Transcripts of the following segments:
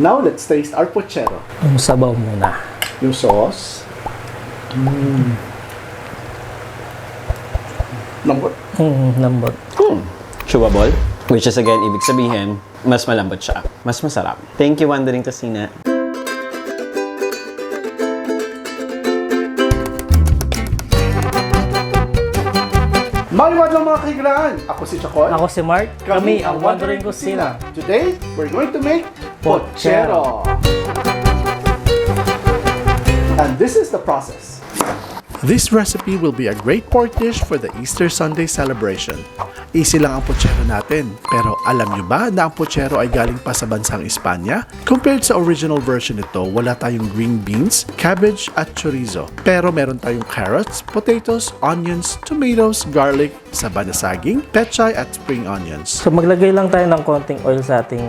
Now, let's taste our puchero. Yung sabaw muna. Yung sauce. Lambot. Lambot. Chewable. Which is again, ibig sabihin, mas malambot siya. Mas masarap. Thank you, Wandering Kusina. Maliwanag mga kaibigan! Ako si Chacon. Ako si Mark. Kami ang Wandering Kusina. Today, we're going to make puchero. And this is the process. This recipe will be a great pork dish for the Easter Sunday celebration. Easy lang ang puchero natin. Pero alam nyo ba na ang puchero ay galing pa sa bansang Espanya? Compared sa original version nito, wala tayong green beans, cabbage at chorizo. Pero meron tayong carrots, potatoes, onions, tomatoes, garlic, saba na saging, pechay at spring onions. So maglagay lang tayo ng konting oil sa ating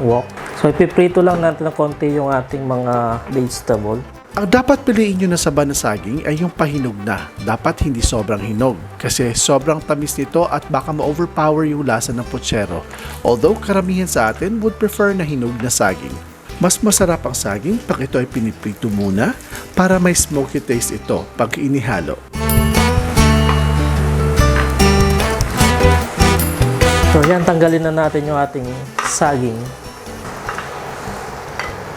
wok. So ipiprito lang natin ng konti yung ating mga vegetable. Ang dapat piliin nyo na saba na saging ay yung pahinog na. Dapat hindi sobrang hinog kasi sobrang tamis nito at baka ma-overpower yung lasa ng puchero. Although karamihan sa atin would prefer na hinog na saging. Mas masarap ang saging pag ito ay piniprito muna para may smoky taste ito pag inihalo. So yan, tanggalin na natin yung ating saging.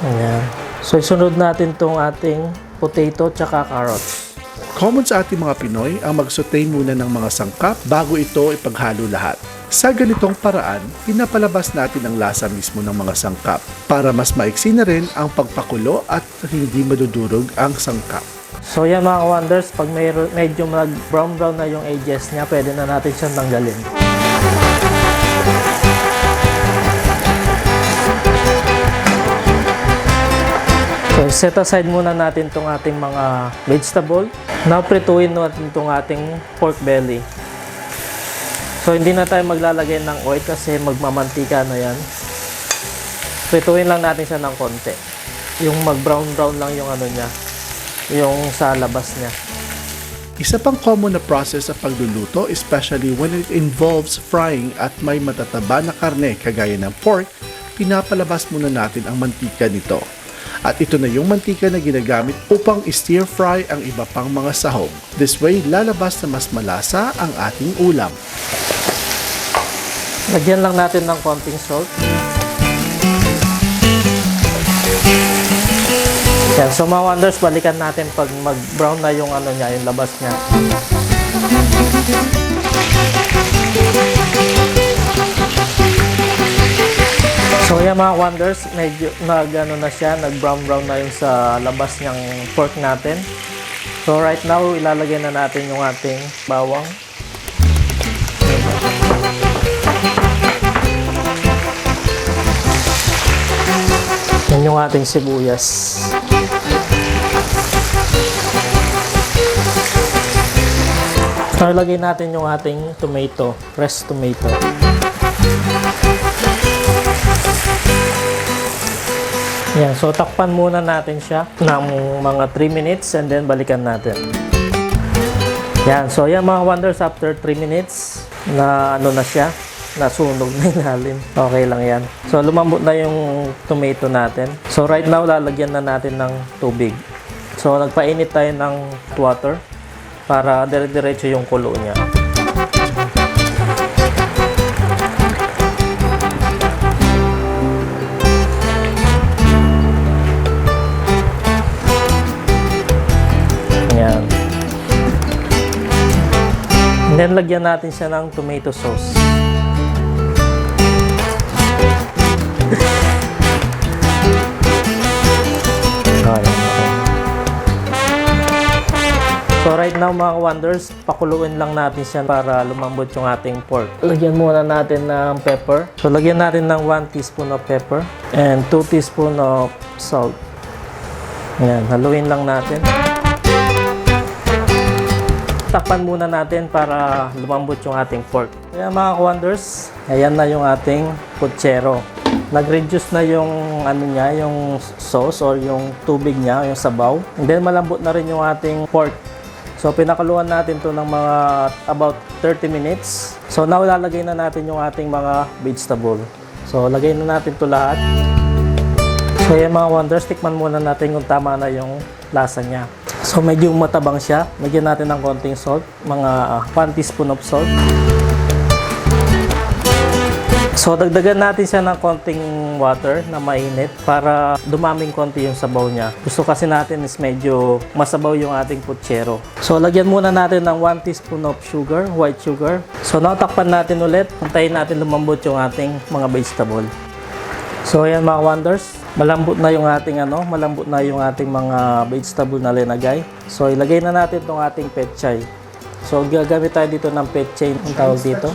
Ayan. So isunod natin tong ating potato tsaka carrots. Common sa ating mga Pinoy ang mag-saute muna ng mga sangkap bago ito ipaghalo lahat. Sa ganitong paraan, pinapalabas natin ang lasa mismo ng mga sangkap para mas maiksi na rin ang pagpakulo at hindi madudurog ang sangkap. So yan mga wonders, pag medyo brown na yung edges niya, pwede na natin siyang tanggalin. So set aside muna natin itong ating mga vegetable. Now prituin natin itong ating pork belly. So hindi na tayo maglalagay ng oil kasi magmamantika na yan. Prituin lang natin siya ng konti. Yung mag-brown lang yung ano niya, yung sa labas niya. Isa pang common na process sa pagluluto, especially when it involves frying at may matataba na karne kagaya ng pork, pinapalabas muna natin ang mantika nito. At ito na yung mantika na ginagamit upang stir fry ang iba pang mga sahog. This way, lalabas na mas malasa ang ating ulam. Lagyan lang natin ng konting salt. Yan, so mga wonders, balikan natin pag mag-brown na yung ano niya, yung labas niya. So yan mga wonders, medyo nag-ano na siya, nag-brown na yung sa labas niyang pork natin. So right now, ilalagay na natin yung ating bawang. Yan yung ating sibuyas. So ilagay natin yung ating tomato, fresh tomato. Yan, so takpan muna natin siya ng mga 3 minutes and then balikan natin. Yan, so yan mga wonders, after 3 minutes na ano na siya, nasunog na ilalim. Okay lang yan. So lumambot na yung tomato natin. So right now, lalagyan na natin ng tubig. So nagpainit tayo ng water para dire-diretso yung kulo niya. Yan. And then lagyan natin siya ng tomato sauce. So right now mga wonders, pakuluin lang natin siya para lumambot yung ating pork. Lagyan muna natin ng pepper. So lagyan natin ng 1 teaspoon of pepper and 2 teaspoon of salt. Ayan, haluin lang natin. Takpan muna natin para lumambot yung ating pork. Kaya mga wonders, ayan na yung ating puchero. Nag-reduce na yung ano niya, yung sauce or yung tubig niya, yung sabaw. And then malambot na rin yung ating pork. So pinakuluan natin to ng mga about 30 minutes. So now lalagay na natin yung ating mga vegetable. So lagay na natin to lahat. So yan mga wonders, tikman muna natin kung tama na yung lasa niya. So medyo matabang siya. Lagyan natin ng konting salt, mga 1 teaspoon of salt. So dagdagan natin siya ng konting water na mainit para dumaming konti yung sabaw niya. Gusto kasi natin is medyo masabaw yung ating putsero. So lagyan muna natin ng 1 teaspoon of sugar, white sugar. So natakpan natin ulit. Antayin natin lumambot yung ating mga vegetable. So ayan mga wonders, malambot na yung ating mga vegetable na linagay. So ilagay na natin itong ating pechay. So gagamit tayo dito ng pechay, ang tawag dito.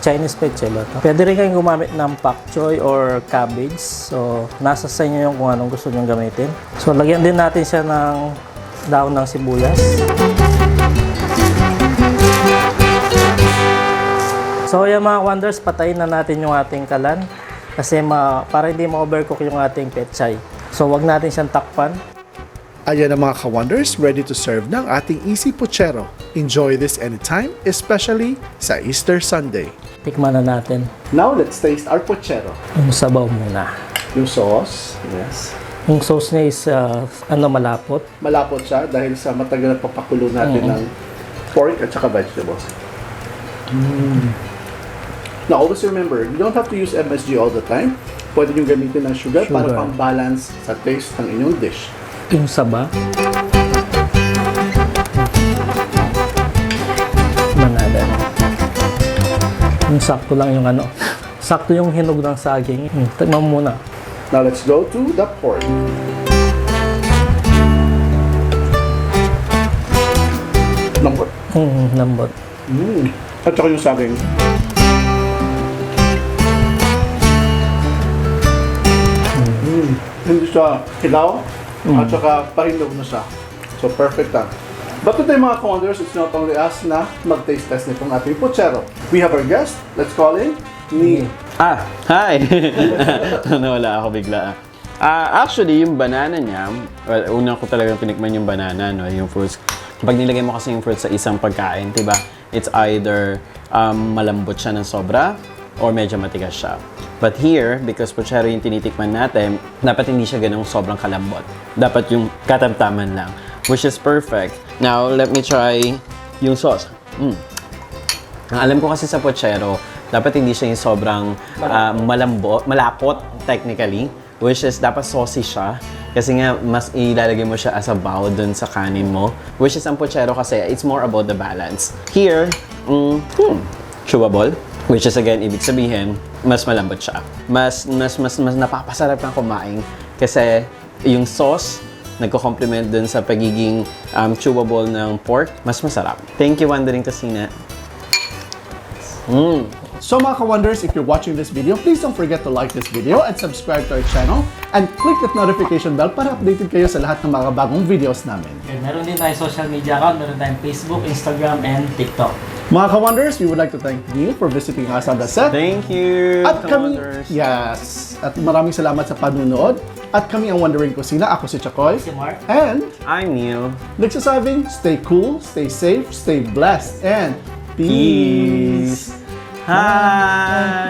Chinese pechay ba ito? Pwede rin kayong gumamit ng pak choy or cabbage. So nasa sa inyo yung kung anong gusto nyo gamitin. So lagyan din natin siya ng daon ng sibuyas. So ayan mga wonders, patayin na natin yung ating kalan. Kasi para hindi ma-overcook yung ating pechay. So wag natin siyang takpan. Ayan ang mga ka-wonders, ready to serve ng ating easy puchero. Enjoy this anytime, especially sa Easter Sunday. Tikman na natin. Now, let's taste our puchero. Yung sabaw muna. Yung sauce, yes. Yung sauce niya is malapot. Malapot siya dahil sa matagal na papakulo natin ng pork at saka vegetables. Now, always remember, you don't have to use MSG all the time. Pwede nyo gamitin ng sugar para pang-balance sa taste ng inyong dish. Yung saba. Manada. Yung sakto lang yung sakto yung hinog ng saging. Tignan mo muna. Now, let's go to the pork. Lambot. Lambot. At saka yung saging. Hindi siya hilaw, at saka pahinog na siya. So, perfect lang. But today mga ka-wonders, it's not only us na mag-taste test nitong ating puchero. We have our guest. Let's call in Neil. Hi! Nawala ako bigla. Actually, yung banana niya, well, una ko talagang tinikman yung banana, no, yung fruits. Pag nilagay mo kasi yung fruits sa isang pagkain, diba? It's either malambot siya ng sobra or medyo matigas siya. But here, because puchero yung tinitikman natin, dapat hindi siya ganong sobrang kalambot. Dapat yung katamtaman lang, which is perfect. Now, let me try yung sauce. Ang alam ko kasi sa puchero, dapat hindi siya yung sobrang malapot, technically, which is dapat saucy siya. Kasi nga, mas ilalagay mo siya as a bow dun sa kanin mo. Which is ang puchero kasi, it's more about the balance. Here, chewable. Which is again, ibig sabihin, mas malambot siya. Mas napapasarap ng kumain. Kasi yung sauce, nagko-complement dun sa pagiging chewable ng pork, mas masarap. Thank you, Wandering Kusina. So mga ka-wonders, if you're watching this video, please don't forget to like this video and subscribe to our channel and click that notification bell para updated kayo sa lahat ng mga bagong videos namin. Okay, meron din tayo social media account, meron tayong Facebook, Instagram, and TikTok. Mga ka-wonders, we would like to thank Neil for visiting us on the set. Thank you, At kami, Wonders. yes, at maraming salamat sa panunood. At kami ang Wondering Kusina. Ako si Chakoy. Si Mark. And I'm Neil. nagsasabing, stay cool, stay safe, stay blessed, and peace. Hi!